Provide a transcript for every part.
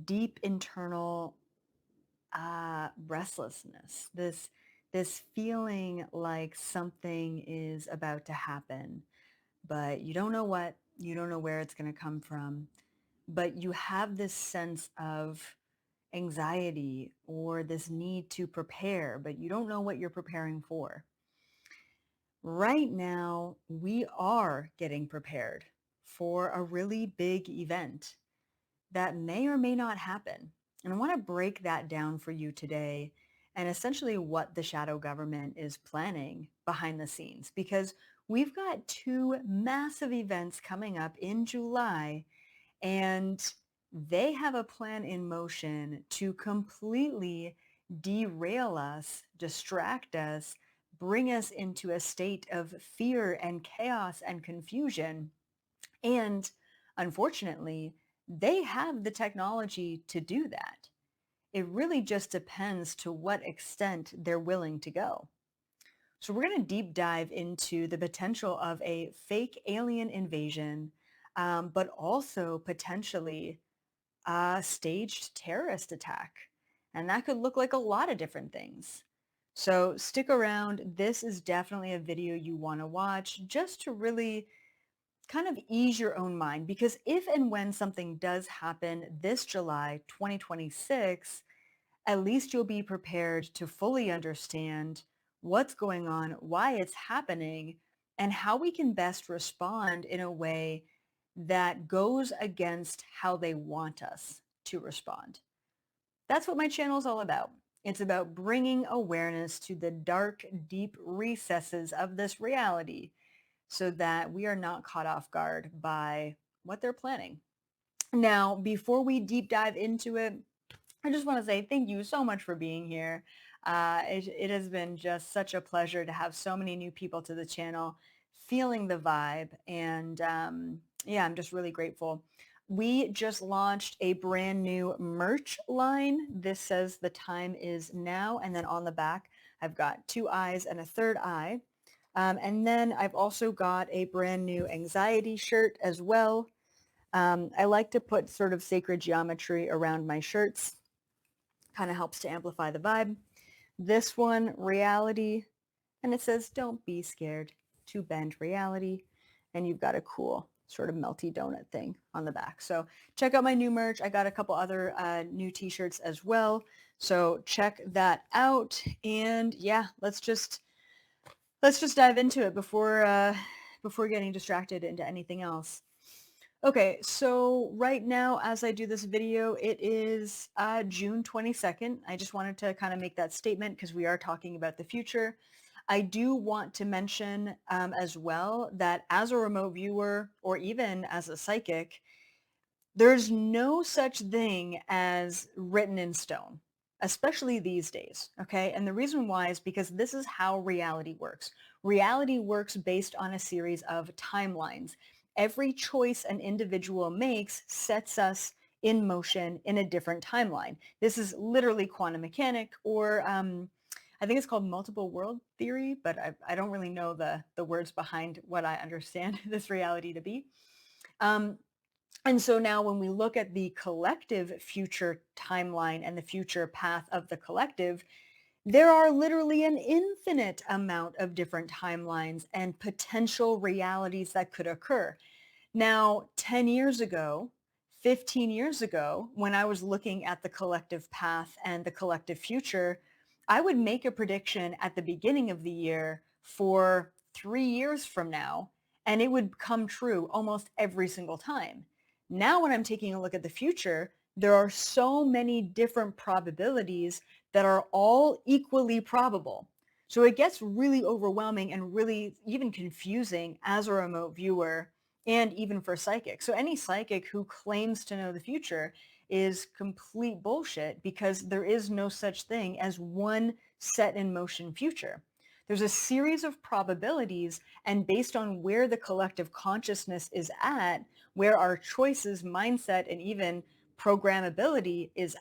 deep internal restlessness, this feeling like something is about to happen, but you don't know what, you don't know where it's going to come from, but you have this sense of anxiety or this need to prepare, but you don't know what you're preparing for. Right now, we are getting prepared for a really big event that may or may not happen. And I want to break that down for you today and essentially what the shadow government is planning behind the scenes, because we've got two massive events coming up in July, and they have a plan in motion to completely derail us, distract us, bring us into a state of fear and chaos and confusion. And unfortunately, they have the technology to do that. It really just depends to what extent they're willing to go. So we're going to deep dive into the potential of a fake alien invasion, but also potentially a staged terrorist attack. And that could look like a lot of different things. So stick around. This is definitely a video you want to watch just to really kind of ease your own mind, because if and when something does happen this July 2026, at least you'll be prepared to fully understand what's going on, why it's happening, and how we can best respond in a way that goes against how they want us to respond. That's what my channel is all about. It's about bringing awareness to the dark, deep recesses of this reality so that we are not caught off guard by what they're planning. Now, before we deep dive into it, I just want to say thank you so much for being here. It has been just such a pleasure to have so many new people to the channel, feeling the vibe. And yeah, I'm just really grateful. We just launched a brand new merch line. This says the time is now. And then on the back, I've got two eyes and a third eye. And then I've also got a brand new anxiety shirt as well. I like to put sort of sacred geometry around my shirts, kind of helps to amplify the vibe. This one, reality, and it says, don't be scared to bend reality. And you've got a cool sort of melty donut thing on the back. So check out my new merch. I got a couple other new t-shirts as well. So check that out. And yeah, let's just dive into it before getting distracted into anything else. Okay, so right now, as I do this video, it is June 22nd. I just wanted to kind of make that statement because we are talking about the future. I do want to mention as well that as a remote viewer or even as a psychic, there's no such thing as written in stone, especially these days, okay? And the reason why is because this is how reality works. Reality works based on a series of timelines. Every choice an individual makes sets us in motion in a different timeline. This is literally quantum mechanic, or I think it's called multiple world theory, but I don't really know the words behind what I understand this reality to be. Um, and so now when we look at the collective future timeline and the future path of the collective, there are literally an infinite amount of different timelines and potential realities that could occur. Now, 10 years ago, 15 years ago, when I was looking at the collective path and the collective future, I would make a prediction at the beginning of the year for 3 years from now, and it would come true almost every single time. Now, when I'm taking a look at the future, there are so many different probabilities that are all equally probable. So it gets really overwhelming and really even confusing as a remote viewer and even for psychics. So any psychic who claims to know the future is complete bullshit, because there is no such thing as one set in motion future. There's a series of probabilities, and based on where the collective consciousness is at, where our choices, mindset, and even programmability is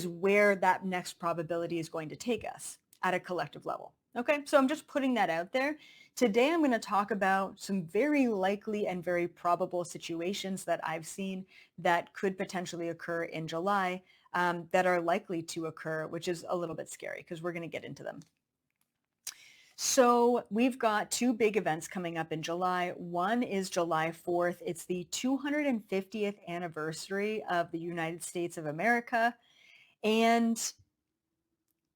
where that next probability is going to take us at a collective level. Okay, so I'm just putting that out there. Today, I'm going to talk about some very likely and very probable situations that I've seen that could potentially occur in July, that are likely to occur, which is a little bit scary because we're going to get into them. So we've got two big events coming up in July. One is July 4th. It's the 250th anniversary of the United States of America. And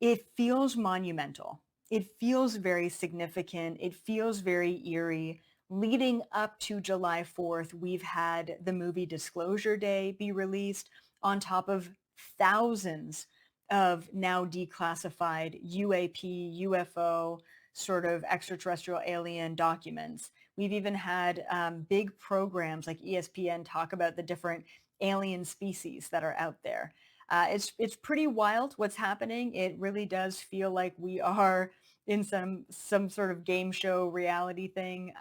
it feels monumental. It feels very significant. It feels very eerie. Leading up to July 4th, we've had the movie Disclosure Day be released on top of thousands of now declassified UAP, UFO, sort of extraterrestrial alien documents. We've even had big programs like ESPN talk about the different alien species that are out there. It's pretty wild what's happening. It really does feel like we are in some sort of game show reality thing.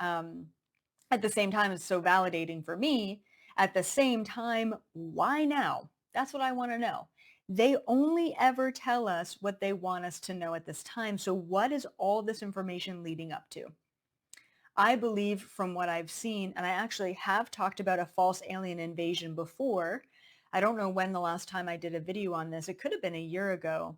At the same time, it's so validating for me. At the same time, why now? That's what I want to know. They only ever tell us what they want us to know at this time. So what is all this information leading up to? I believe from what I've seen, and I actually have talked about a false alien invasion before. I don't know when the last time I did a video on this. It could have been a year ago.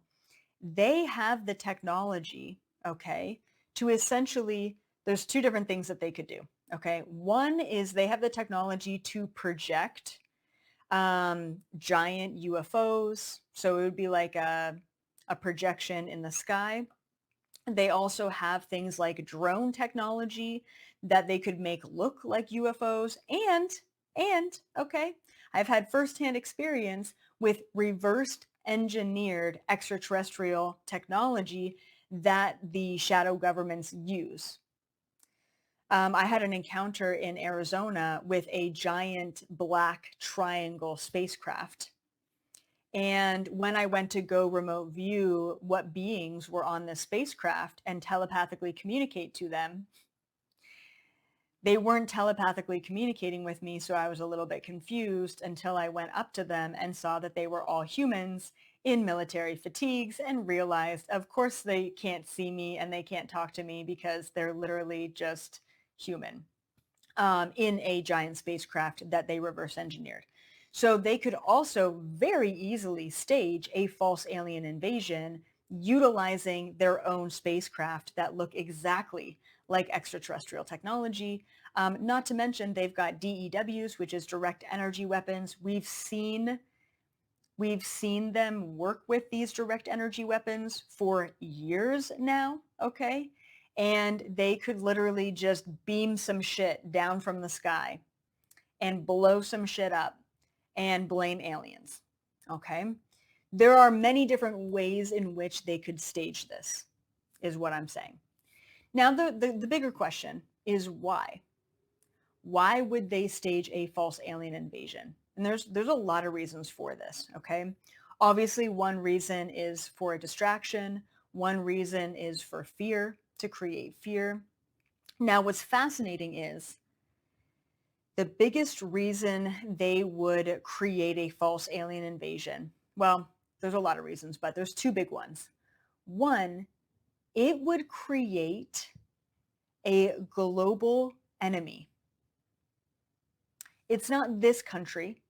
They have the technology, okay, to essentially, there's two different things that they could do, okay? One is they have the technology to project giant UFOs. So it would be like a projection in the sky. They also have things like drone technology that they could make look like UFOs. And okay, I've had firsthand experience with reversed engineered extraterrestrial technology that the shadow governments use. I had an encounter in Arizona with a giant black triangle spacecraft. And when I went to go remote view what beings were on this spacecraft and telepathically communicate to them, they weren't telepathically communicating with me, so I was a little bit confused until I went up to them and saw that they were all humans in military fatigues and realized, of course, they can't see me and they can't talk to me because they're literally just human in a giant spacecraft that they reverse engineered. So they could also very easily stage a false alien invasion utilizing their own spacecraft that look exactly like extraterrestrial technology. Not to mention they've got DEWs, which is direct energy weapons. We've seen them work with these direct energy weapons for years now, okay? And they could literally just beam some shit down from the sky and blow some shit up and blame aliens, okay? There are many different ways in which they could stage this, is what I'm saying. Now, the bigger question is why? Why would they stage a false alien invasion? And there's a lot of reasons for this, okay? Obviously, one reason is for a distraction. One reason is for fear, to create fear. Now, what's fascinating is the biggest reason they would create a false alien invasion, well, there's a lot of reasons, but there's two big ones. One, it would create a global enemy. It's not this country.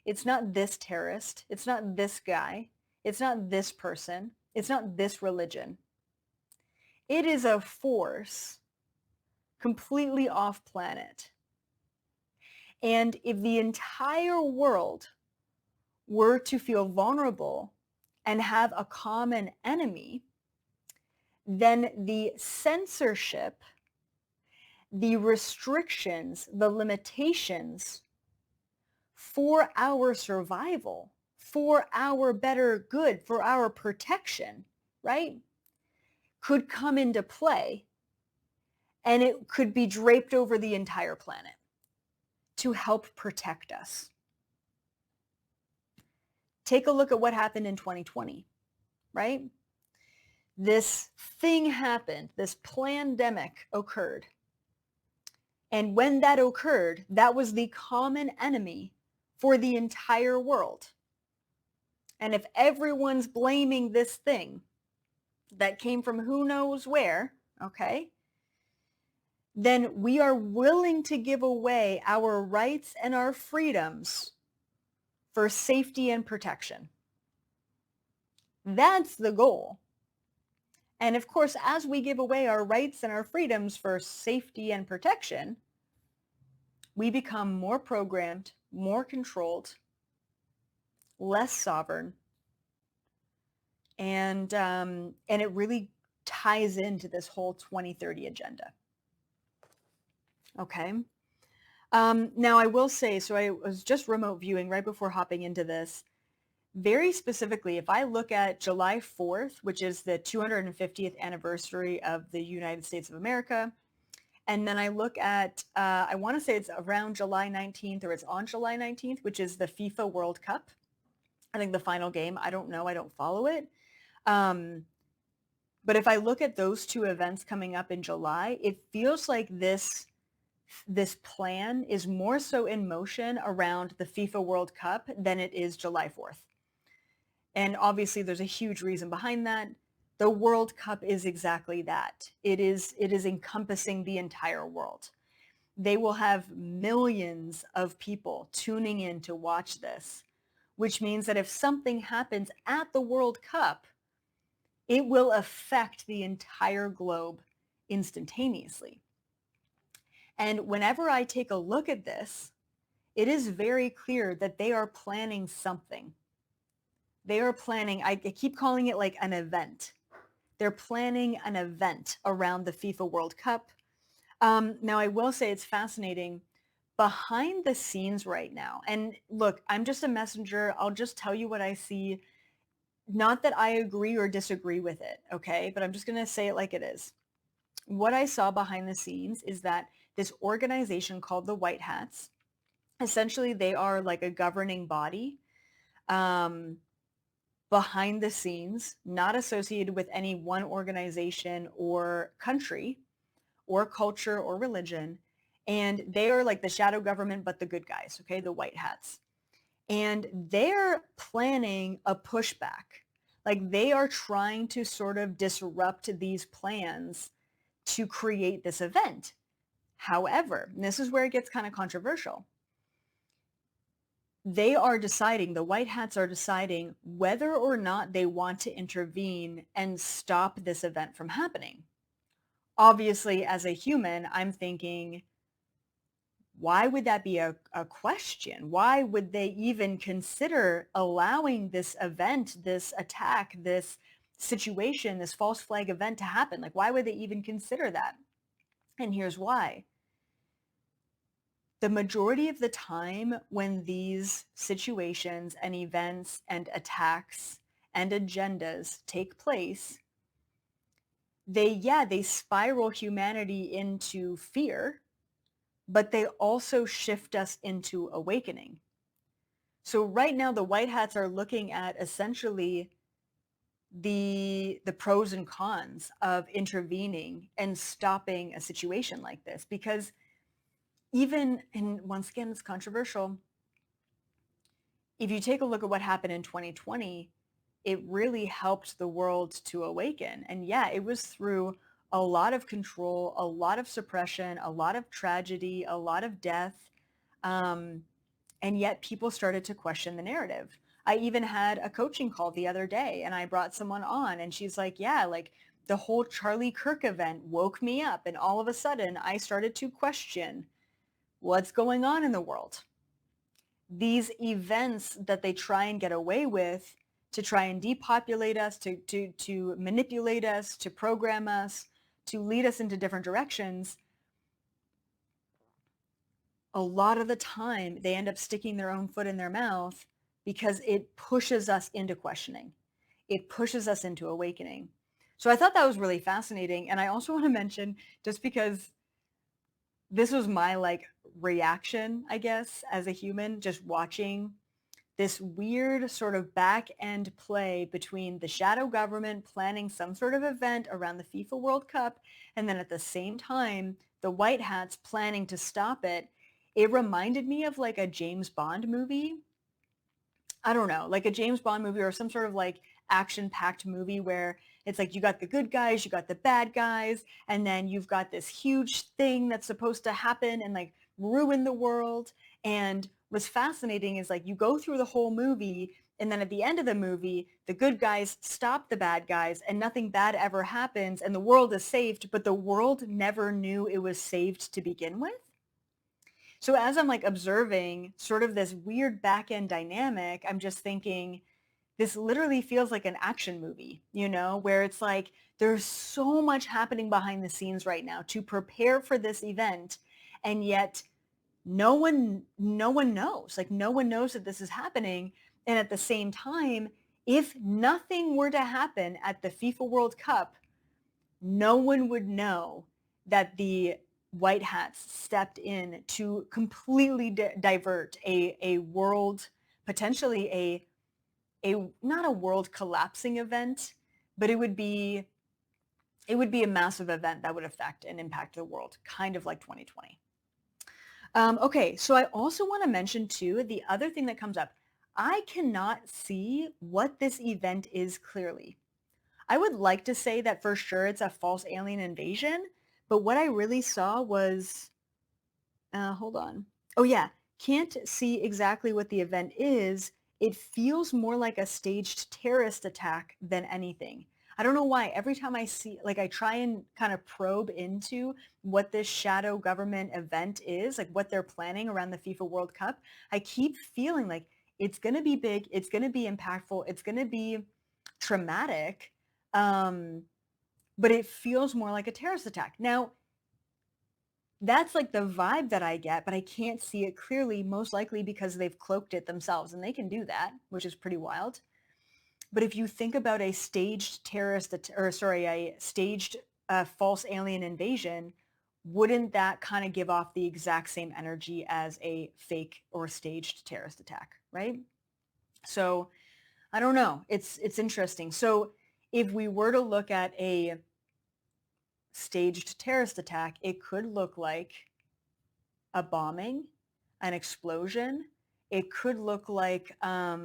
It's not this terrorist. It's not this guy. It's not this person. It's not this religion. It is a force completely off planet. And if the entire world were to feel vulnerable and have a common enemy, then the censorship, the restrictions, the limitations for our survival, for our better good, for our protection, right, could come into play, and it could be draped over the entire planet to help protect us. Take a look at what happened in 2020, right? This thing happened, this pandemic occurred. And when that occurred, that was the common enemy for the entire world. And if everyone's blaming this thing, that came from who knows where, okay, then we are willing to give away our rights and our freedoms for safety and protection. That's the goal. And of course, as we give away our rights and our freedoms for safety and protection, we become more programmed, more controlled, less sovereign, and it really ties into this whole 2030 agenda. Okay. Now I will say, so I was just remote viewing right before hopping into this. Very specifically, if I look at July 4th, which is the 250th anniversary of the United States of America, and then I look at, I want to say it's around July 19th or it's on July 19th, which is the FIFA World Cup. I think the final game, I don't know, I don't follow it. But if I look at those two events coming up in July, it feels like this plan is more so in motion around the FIFA World Cup than it is July 4th. And obviously there's a huge reason behind that. The World Cup is exactly that. It is encompassing the entire world. They will have millions of people tuning in to watch this, which means that if something happens at the World Cup, it will affect the entire globe instantaneously. And whenever I take a look at this, it is very clear that they are planning something. They are planning, I keep calling it like an event. They're planning an event around the FIFA World Cup. Now, I will say it's fascinating. Behind the scenes right now, and look, I'm just a messenger. I'll just tell you what I see. Not that I agree or disagree with it, okay? But I'm just going to say it like it is. What I saw behind the scenes is that this organization called the White Hats, essentially they are like a governing body behind the scenes, not associated with any one organization or country or culture or religion. And they are like the shadow government, but the good guys, okay, the White Hats. And they're planning a pushback. Like they are trying to sort of disrupt these plans to create this event. However, and this is where it gets kind of controversial, they are deciding, the White Hats are deciding whether or not they want to intervene and stop this event from happening. Obviously, as a human, I'm thinking, why would that be a question? Why would they even consider allowing this event, this attack, this situation, this false flag event to happen? Like, why would they even consider that? And here's why. The majority of the time when these situations and events and attacks and agendas take place, they spiral humanity into fear, but they also shift us into awakening. So right now the White Hats are looking at essentially the pros and cons of intervening and stopping a situation like this, because even, and once again, it's controversial, if you take a look at what happened in 2020, it really helped the world to awaken. And yeah, it was through a lot of control, a lot of suppression, a lot of tragedy, a lot of death. And yet people started to question the narrative. I even had a coaching call the other day and I brought someone on and she's like, yeah, like the whole Charlie Kirk event woke me up. And all of a sudden I started to question what's going on in the world. These events that they try and get away with to try and depopulate us, to manipulate us, to program us, to lead us into different directions, a lot of the time they end up sticking their own foot in their mouth because it pushes us into questioning. It pushes us into awakening. So I thought that was really fascinating. And I also want to mention, just because this was my like reaction, I guess, as a human, just watching this weird sort of back end play between the shadow government planning some sort of event around the FIFA World Cup, and then at the same time, the White Hats planning to stop it. It reminded me of like a James Bond movie. I don't know, like a James Bond movie or some sort of like action-packed movie where it's like you got the good guys, you got the bad guys, and then you've got this huge thing that's supposed to happen and like ruin the world. And what's fascinating is like you go through the whole movie and then at the end of the movie, the good guys stop the bad guys and nothing bad ever happens and the world is saved, but the world never knew it was saved to begin with. So as I'm like observing sort of this weird back end dynamic, I'm just thinking, this literally feels like an action movie, you know, where it's like there's so much happening behind the scenes right now to prepare for this event. And yet no one knows. Like no one knows that this is happening. And at the same time, if nothing were to happen at the FIFA World Cup, no one would know that the White Hats stepped in to completely divert a world, potentially a not a world collapsing event, but it would be a massive event that would affect and impact the world, kind of like 2020. Okay, so I also want to mention too, the other thing that comes up, I cannot see what this event is clearly. I would like to say that for sure it's a false alien invasion, but what I really saw was, hold on. Oh yeah, can't see exactly what the event is. It feels more like a staged terrorist attack than anything. I don't know why. Every time I see, like I try and kind of probe into what this shadow government event is, like what they're planning around the FIFA World Cup, I keep feeling like it's going to be big, it's going to be impactful, it's going to be traumatic, um, but it feels more like a terrorist attack. Now, that's like the vibe that I get, but I can't see it clearly, most likely because they've cloaked it themselves, and they can do that, which is pretty wild. But if you think about a staged a staged false alien invasion, wouldn't that kind of give off the exact same energy as a fake or staged terrorist attack, right? So I don't know. It's interesting. So if we were to look at a staged terrorist attack, it could look like a bombing, an explosion. It could look like a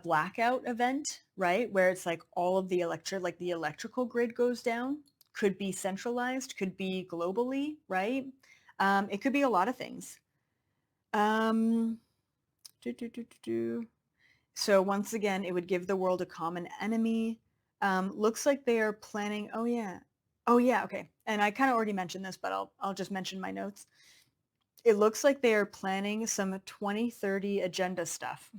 blackout event, right? Where it's like all of the the electrical grid goes down. Could be centralized, could be globally, right? It could be a lot of things. Um, do, do, do, do, do. So once again, it would give the world a common enemy. Looks like they are planning. Oh yeah. Oh yeah. Okay. And I kind of already mentioned this, but I'll just mention my notes. It looks like they are planning some 2030 agenda stuff,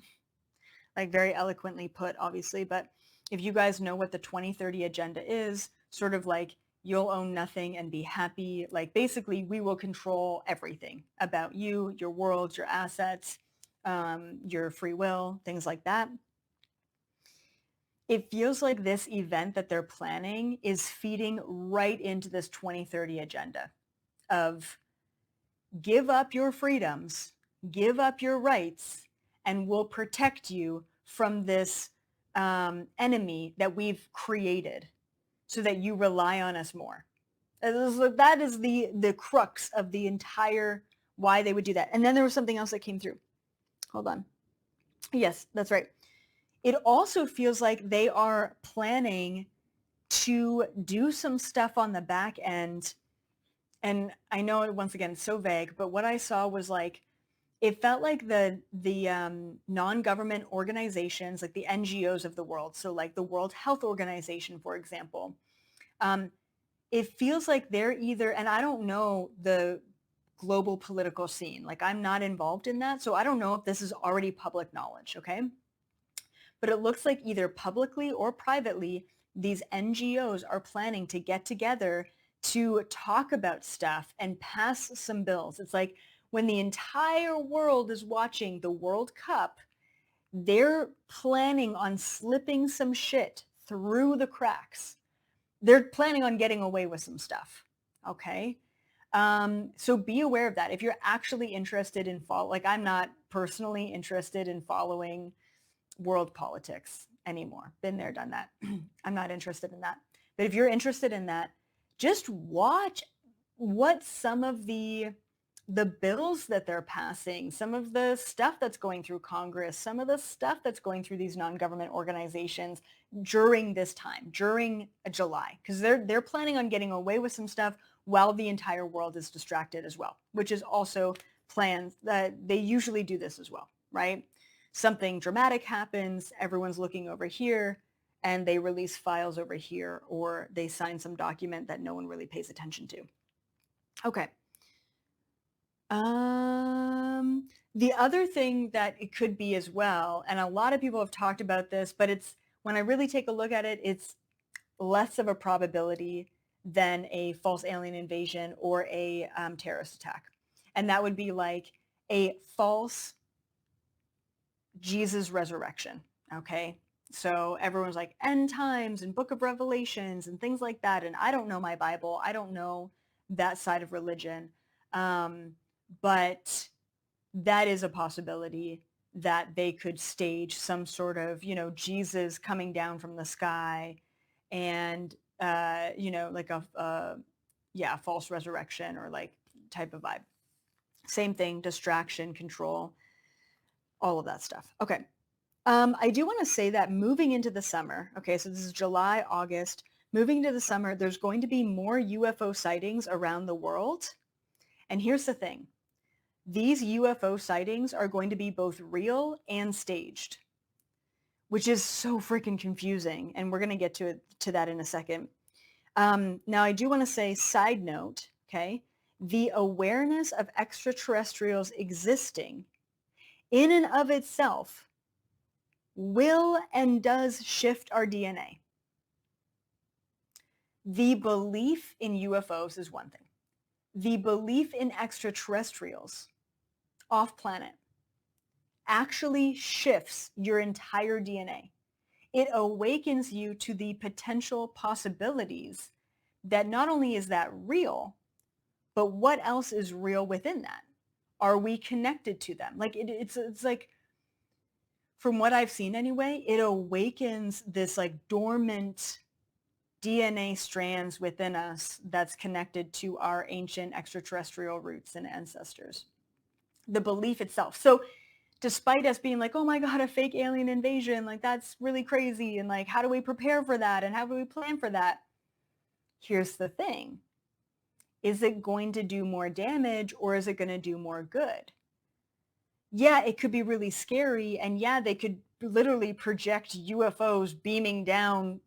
like very eloquently put, obviously. But if you guys know what the 2030 agenda is, sort of like you'll own nothing and be happy, like basically we will control everything about you, your world, your assets, your free will, things like that. It feels like this event that they're planning is feeding right into this 2030 agenda of give up your freedoms, give up your rights, and we'll protect you from this enemy that we've created so that you rely on us more. That is the crux of the entire why they would do that. And then there was something else that came through. Hold on. Yes, that's right. It also feels like they are planning to do some stuff on the back end. And I know once again, it's so vague, but what I saw was like, it felt like the non-government organizations, like the NGOs of the world, so like the World Health Organization, for example, it feels like they're either, and I don't know the global political scene, like I'm not involved in that, so I don't know if this is already public knowledge, okay? But it looks like either publicly or privately, these NGOs are planning to get together to talk about stuff and pass some bills. It's like when the entire world is watching the World Cup, they're planning on slipping some shit through the cracks. They're planning on getting away with some stuff. Okay. So be aware of that. If you're actually interested in like I'm not personally interested in following world politics anymore. Been there, done that. I'm not interested in that. But if you're interested in that, just watch what some of the the bills that they're passing, some of the stuff that's going through Congress, some of the stuff that's going through these non-government organizations during this time, during July, because they're planning on getting away with some stuff while the entire world is distracted as well, which is also plans that they usually do this as well, right? Something dramatic happens, everyone's looking over here, and they release files over here, or they sign some document that no one really pays attention to. Okay. The other thing that it could be as well, and a lot of people have talked about this, but it's when I really take a look at it, it's less of a probability than a false alien invasion or a terrorist attack. And that would be like a false Jesus resurrection. Okay. So everyone's like end times and book of Revelations and things like that. And I don't know my Bible. I don't know that side of religion. But that is a possibility that they could stage some sort of, Jesus coming down from the sky and, like false resurrection or like type of vibe. Same thing, distraction, control, all of that stuff. Okay. I do want to say that moving into the summer, okay, so this is July, August, moving into the summer, there's going to be more UFO sightings around the world. And here's the thing. These UFO sightings are going to be both real and staged, which is so freaking confusing. And we're going to get to that in a second. Now, I do want to say, side note, okay, the awareness of extraterrestrials existing in and of itself will and does shift our DNA. The belief in UFOs is one thing. The belief in extraterrestrials off planet actually shifts your entire DNA. It awakens you to the potential possibilities that not only is that real, but what else is real within that? Are we connected to them? Like it's like, from what I've seen anyway, it awakens this like dormant DNA strands within us that's connected to our ancient extraterrestrial roots and ancestors. The belief itself. So despite us being like, oh my God, a fake alien invasion, like that's really crazy. And like, how do we prepare for that? And how do we plan for that? Here's the thing. Is it going to do more damage or is it going to do more good? Yeah, it could be really scary. And yeah, they could literally project UFOs beaming down,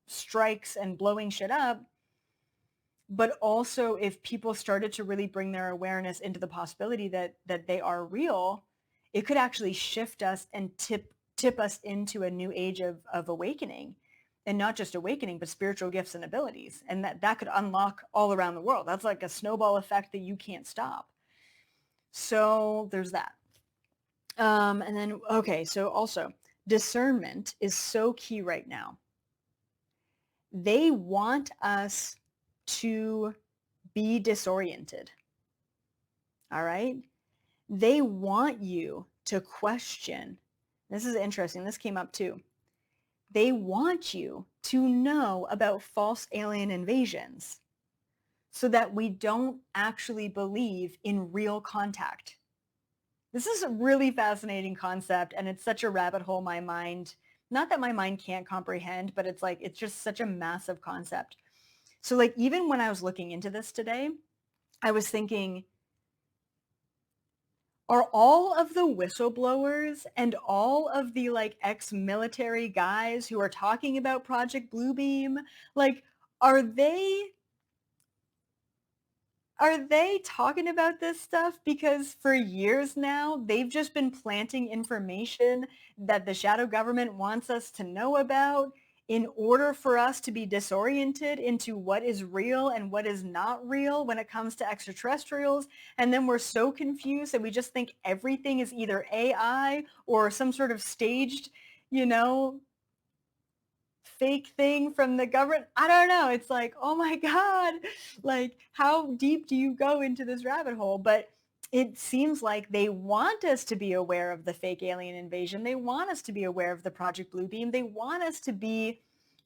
strikes and blowing shit up. But also if people started to really bring their awareness into the possibility that they are real, it could actually shift us and tip us into a new age of awakening. And not just awakening, but spiritual gifts and abilities. And that could unlock all around the world. That's like a snowball effect that you can't stop. So there's that. And then, okay, so also discernment is so key right now. They want us to be disoriented. All right? They want you to question. This is interesting. This came up too. They want you to know about false alien invasions so that we don't actually believe in real contact. This is a really fascinating concept, and it's such a rabbit hole my mind, not that my mind can't comprehend, but it's like, it's just such a massive concept. So like, even when I was looking into this today, I was thinking, are all of the whistleblowers and all of the like ex-military guys who are talking about Project Bluebeam, like, are they talking about this stuff because for years now, they've just been planting information that the shadow government wants us to know about in order for us to be disoriented into what is real and what is not real when it comes to extraterrestrials. And then we're so confused that we just think everything is either AI or some sort of staged, fake thing from the government. I don't know. It's like, oh my God, like how deep do you go into this rabbit hole? But it seems like they want us to be aware of the fake alien invasion. They want us to be aware of the Project Bluebeam. They want us to be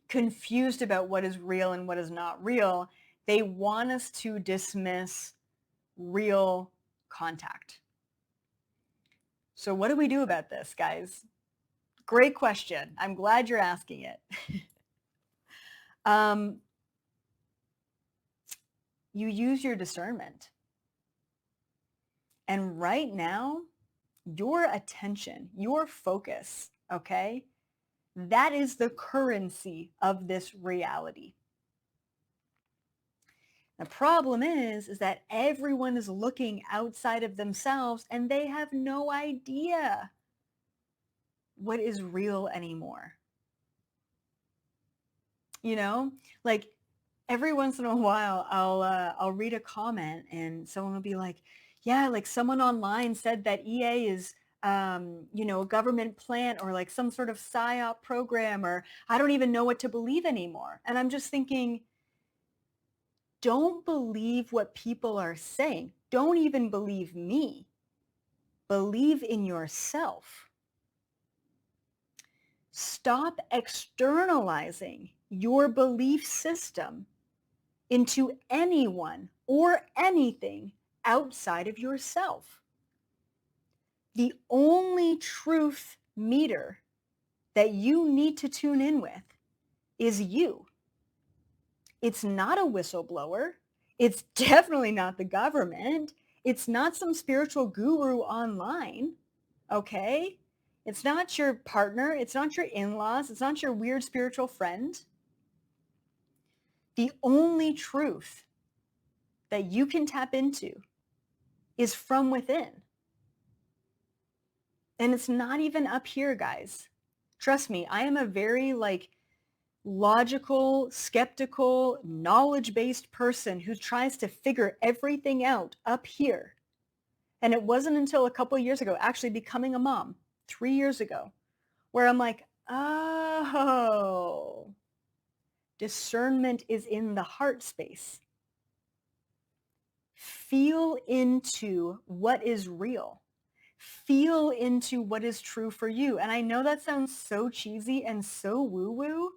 confused about what is real and what is not real. They want us to dismiss real contact. So what do we do about this, guys? Great question. I'm glad you're asking it. um, you use your discernment. And right now, your attention, your focus, okay, that is the currency of this reality. The problem is that everyone is looking outside of themselves and they have no idea what is real anymore. You know, like every once in a while I'll read a comment and someone will be like, yeah, like someone online said that EA is a government plant or like some sort of psyop program, or I don't even know what to believe anymore. And I'm just thinking, don't believe what people are saying. Don't even believe me. Believe in yourself. Stop externalizing your belief system into anyone or anything outside of yourself. The only truth meter that you need to tune in with is you. It's not a whistleblower. It's definitely not the government. It's not some spiritual guru online, okay? It's not your partner. It's not your in-laws. It's not your weird spiritual friend. The only truth that you can tap into is from within. And it's not even up here, guys. Trust me, I am a very logical, skeptical, knowledge-based person who tries to figure everything out up here. And it wasn't until a couple of years ago, actually becoming a mom, 3 years ago, where I'm like, oh, discernment is in the heart space. Feel into what is real. Feel into what is true for you. And I know that sounds so cheesy and so woo-woo,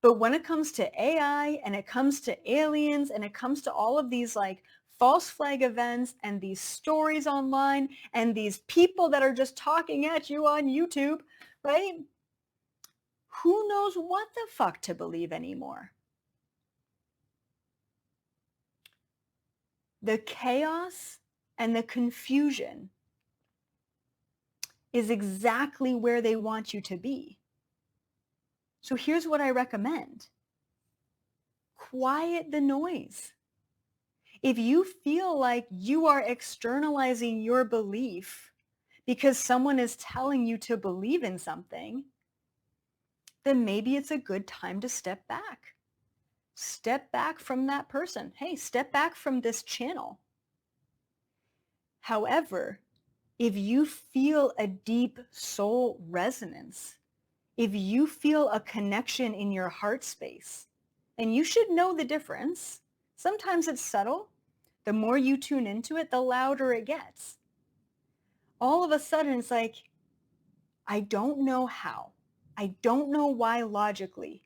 but when it comes to AI and it comes to aliens and it comes to all of these false flag events and these stories online and these people that are just talking at you on YouTube, right? Who knows what the fuck to believe anymore? The chaos and the confusion is exactly where they want you to be. So here's what I recommend. Quiet the noise. If you feel like you are externalizing your belief because someone is telling you to believe in something, then maybe it's a good time to step back. Step back from that person. Hey, step back from this channel. However, if you feel a deep soul resonance, if you feel a connection in your heart space, and you should know the difference, sometimes it's subtle. The more you tune into it, the louder it gets. All of a sudden, it's like, I don't know how. I don't know why logically.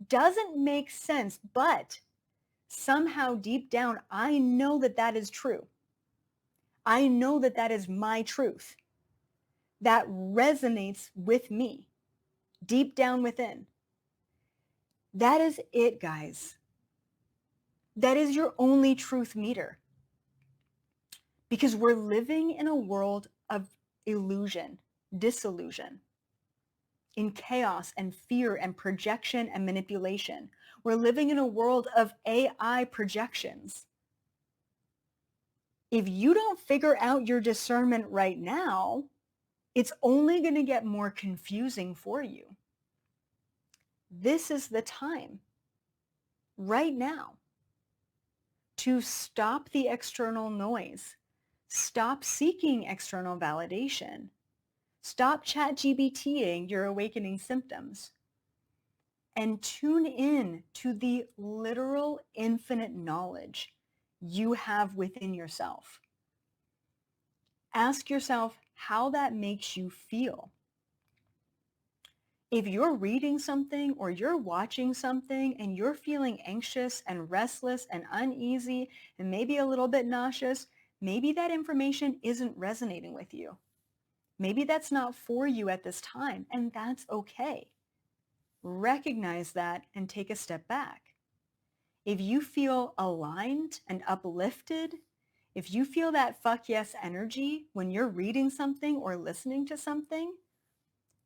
Doesn't make sense, but somehow deep down, I know that that is true. I know that that is my truth. That resonates with me deep down within. That is it, guys. That is your only truth meter. Because we're living in a world of illusion, disillusion, in chaos and fear and projection and manipulation. We're living in a world of AI projections. If you don't figure out your discernment right now, it's only going to get more confusing for you. This is the time, right now, to stop the external noise. Stop seeking external validation. Stop ChatGPTing your awakening symptoms and tune in to the literal infinite knowledge you have within yourself. Ask yourself how that makes you feel. If you're reading something or you're watching something and you're feeling anxious and restless and uneasy and maybe a little bit nauseous, maybe that information isn't resonating with you. Maybe that's not for you at this time, and that's okay. Recognize that and take a step back. If you feel aligned and uplifted, if you feel that fuck yes energy when you're reading something or listening to something,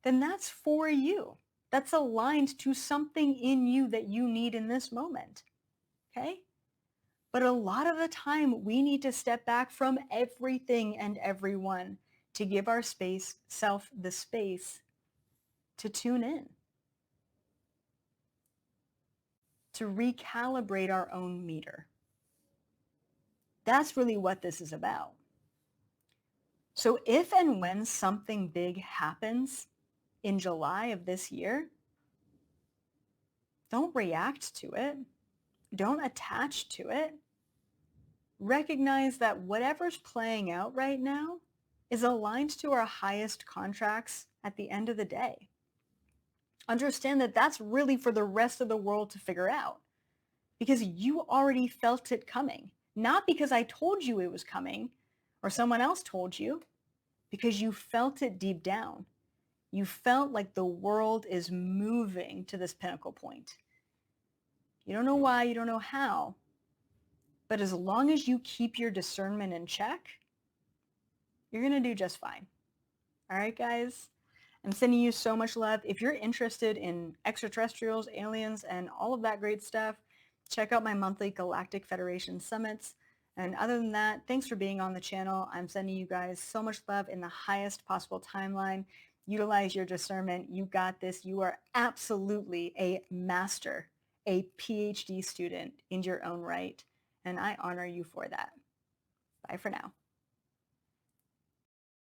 then that's for you. That's aligned to something in you that you need in this moment. Okay? But a lot of the time, we need to step back from everything and everyone to give our self the space to tune in, to recalibrate our own meter. That's really what this is about. So if and when something big happens in July of this year, don't react to it. Don't attach to it. Recognize that whatever's playing out right now is aligned to our highest contracts at the end of the day. Understand that that's really for the rest of the world to figure out because you already felt it coming. Not because I told you it was coming or someone else told you, because you felt it deep down. You felt like the world is moving to this pinnacle point. You don't know why, you don't know how, but as long as you keep your discernment in check, you're going to do just fine. All right, guys? I'm sending you so much love. If you're interested in extraterrestrials, aliens, and all of that great stuff, check out my monthly Galactic Federation summits. And other than that, thanks for being on the channel. I'm sending you guys so much love in the highest possible timeline. Utilize your discernment. You got this. You are absolutely a master, a PhD student in your own right. And I honor you for that. Bye for now.